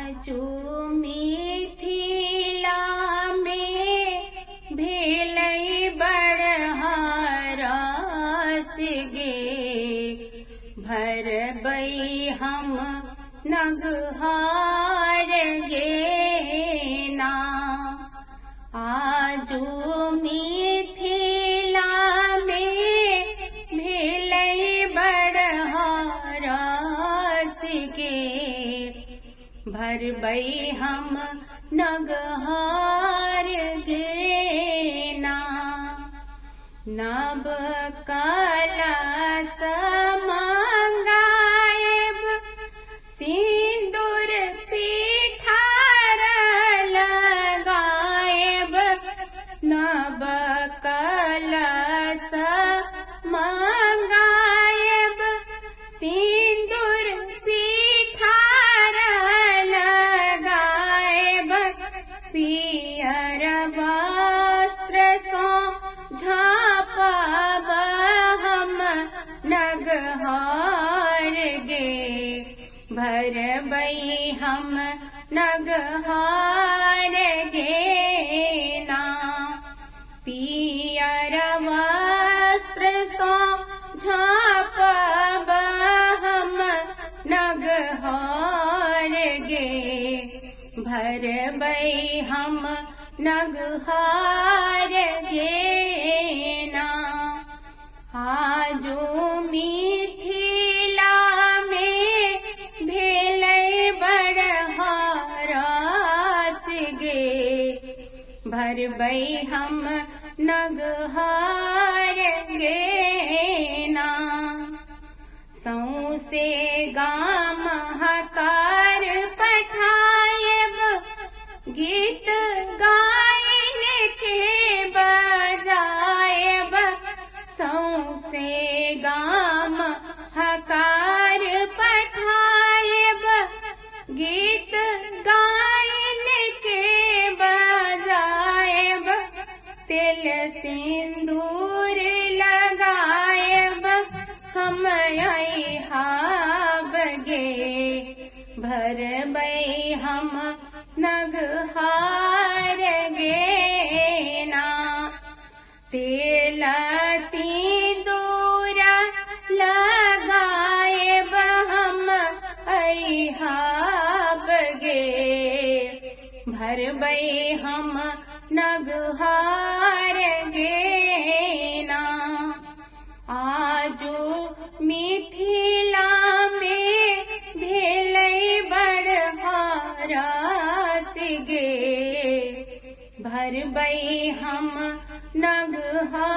आजू मिथिला में भेलै बड़हारस गे, भरबै हम नगहार गे ना। आजू मिथिला में भेलै बड़हारस गे, भरबै हम नगहार गे ना। नव कलश मंगाएब सिंदूर पीठार लगाएब, नव कलश मंगाएब सिंदूर पीठार लगाएब, पियर वस्त्र सो झाँपब हम नगहार गे, भरबै हम नगहार गे ना। पियर वस्त्र सो झाँपब हम नगहार गे, भरबै हम नगहार गे ना। आजू मिथिला में भेलै बड़हारस गे, भरबै हम नगहार गे ना। सौंसे गाम हकार पठाएब गीत गायन के बजाएब, सौंसे गाम हकार पठाएब गीत गायन के बजाएब, तिल सिंदूर लगाएब हम अइहाब गे, भरबै हम नगहार गे ना। तिल सिंदूर लगाएब हम अइहाब गे, भरबै हम नगहार गे ना। आजू मिथिला में भेलै बड़हारस गे, भरबै हम नगहार